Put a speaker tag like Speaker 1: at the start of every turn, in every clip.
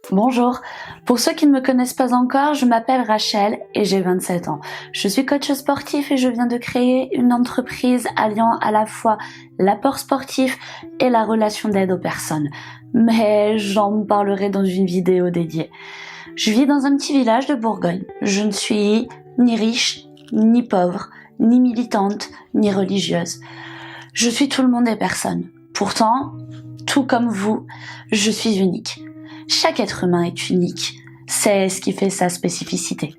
Speaker 1: Bonjour, pour ceux qui ne me connaissent pas encore, je m'appelle Rachel et j'ai 27 ans. Je suis coach sportif et je viens de créer une entreprise alliant à la fois l'apport sportif et la relation d'aide aux personnes. Mais j'en parlerai dans une vidéo dédiée. Je vis dans un petit village de Bourgogne. Je ne suis ni riche, ni pauvre, ni militante, ni religieuse. Je suis tout le monde et personne. Pourtant, tout comme vous, je suis unique. Chaque être humain est unique, c'est ce qui fait sa spécificité,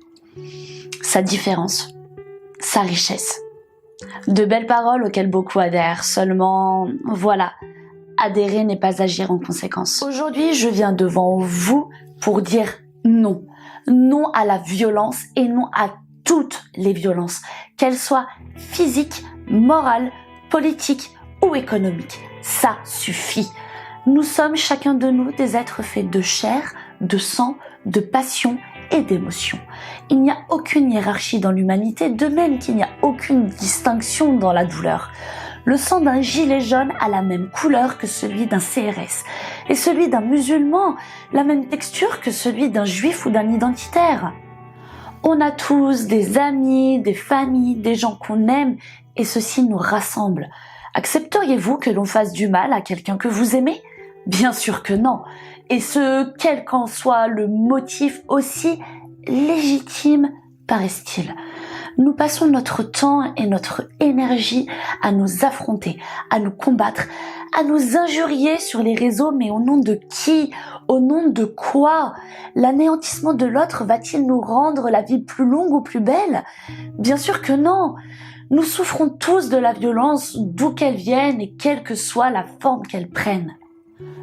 Speaker 1: sa différence, sa richesse. De belles paroles auxquelles beaucoup adhèrent, seulement, voilà, adhérer n'est pas agir en conséquence. Aujourd'hui, je viens devant vous pour dire non. Non à la violence et non à toutes les violences, qu'elles soient physiques, morales, politiques ou économiques. Ça suffit. Nous sommes chacun de nous des êtres faits de chair, de sang, de passion et d'émotion. Il n'y a aucune hiérarchie dans l'humanité, de même qu'il n'y a aucune distinction dans la douleur. Le sang d'un gilet jaune a la même couleur que celui d'un CRS, et celui d'un musulman, la même texture que celui d'un juif ou d'un identitaire. On a tous des amis, des familles, des gens qu'on aime, et ceci nous rassemble. Accepteriez-vous que l'on fasse du mal à quelqu'un que vous aimez ? Bien sûr que non. Et ce, quel qu'en soit le motif, aussi légitime paraisse-t-il. Nous passons notre temps et notre énergie à nous affronter, à nous combattre, à nous injurier sur les réseaux, mais au nom de qui ? Au nom de quoi ? L'anéantissement de l'autre va-t-il nous rendre la vie plus longue ou plus belle ? Bien sûr que non. Nous souffrons tous de la violence, d'où qu'elle vienne et quelle que soit la forme qu'elle prenne.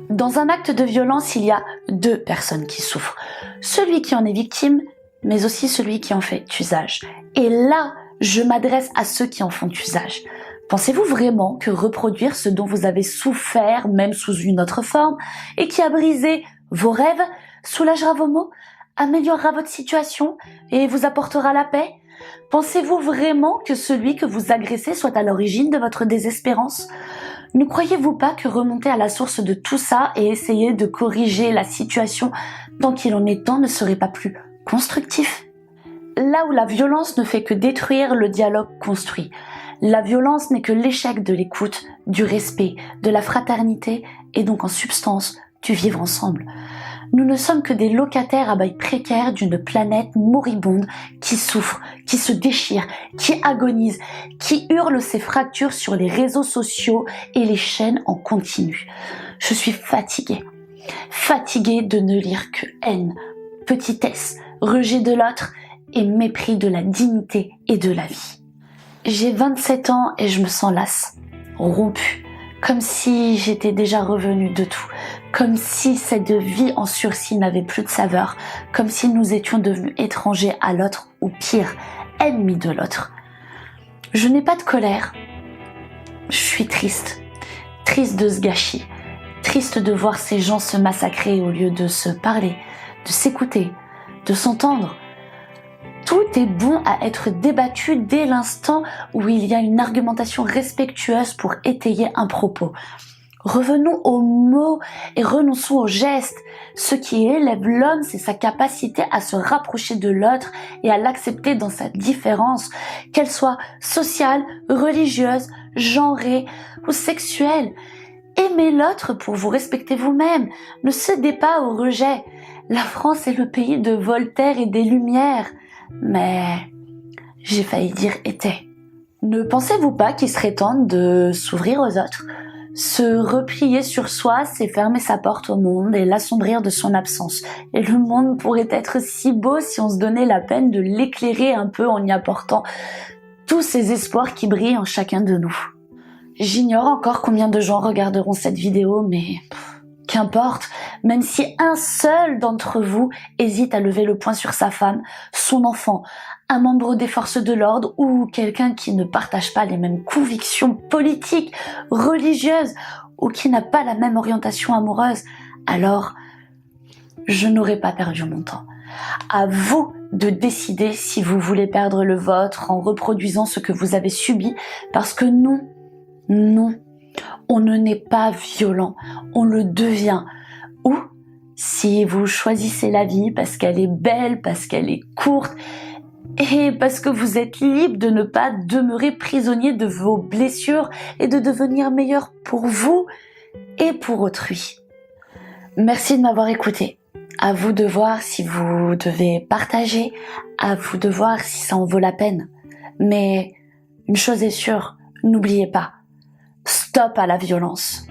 Speaker 1: Dans un acte de violence, il y a deux personnes qui souffrent. Celui qui en est victime, mais aussi celui qui en fait usage. Et là, je m'adresse à ceux qui en font usage. Pensez-vous vraiment que reproduire ce dont vous avez souffert, même sous une autre forme, et qui a brisé vos rêves, soulagera vos maux, améliorera votre situation et vous apportera la paix ? Pensez-vous vraiment que celui que vous agressez soit à l'origine de votre désespérance ? Ne croyez-vous pas que remonter à la source de tout ça et essayer de corriger la situation tant qu'il en est temps ne serait pas plus constructif ? Là où la violence ne fait que détruire le dialogue construit, la violence n'est que l'échec de l'écoute, du respect, de la fraternité et donc en substance du vivre ensemble. Nous ne sommes que des locataires à bail précaire d'une planète moribonde qui souffre, qui se déchire, qui agonise, qui hurle ses fractures sur les réseaux sociaux et les chaînes en continu. Je suis fatiguée de ne lire que haine, petitesse, rejet de l'autre et mépris de la dignité et de la vie. J'ai 27 ans et je me sens lasse, rompue. Comme si j'étais déjà revenue de tout, comme si cette vie en sursis n'avait plus de saveur, comme si nous étions devenus étrangers à l'autre, ou pire, ennemis de l'autre. Je n'ai pas de colère, je suis triste de ce gâchis, triste de voir ces gens se massacrer au lieu de se parler, de s'écouter, de s'entendre. Tout est bon à être débattu dès l'instant où il y a une argumentation respectueuse pour étayer un propos. Revenons aux mots et renonçons aux gestes. Ce qui élève l'homme, c'est sa capacité à se rapprocher de l'autre et à l'accepter dans sa différence, qu'elle soit sociale, religieuse, genrée ou sexuelle. Aimez l'autre pour vous respecter vous-même. Ne cédez pas au rejet. La France est le pays de Voltaire et des Lumières. Mais j'ai failli dire était. Ne pensez-vous pas qu'il serait temps de s'ouvrir aux autres ? Se replier sur soi, c'est fermer sa porte au monde et l'assombrir de son absence. Et le monde pourrait être si beau si on se donnait la peine de l'éclairer un peu en y apportant tous ces espoirs qui brillent en chacun de nous. J'ignore encore combien de gens regarderont cette vidéo, mais qu'importe, même si un seul d'entre vous hésite à lever le poing sur sa femme, son enfant, un membre des forces de l'ordre ou quelqu'un qui ne partage pas les mêmes convictions politiques, religieuses ou qui n'a pas la même orientation amoureuse, alors je n'aurai pas perdu mon temps. À vous de décider si vous voulez perdre le vôtre en reproduisant ce que vous avez subi, parce que non, On ne naît pas violent, on le devient. Ou si vous choisissez la vie parce qu'elle est belle, parce qu'elle est courte, et parce que vous êtes libre de ne pas demeurer prisonnier de vos blessures et de devenir meilleur pour vous et pour autrui. Merci de m'avoir écouté. À vous de voir si vous devez partager, à vous de voir si ça en vaut la peine. Mais une chose est sûre, n'oubliez pas, stop à la violence.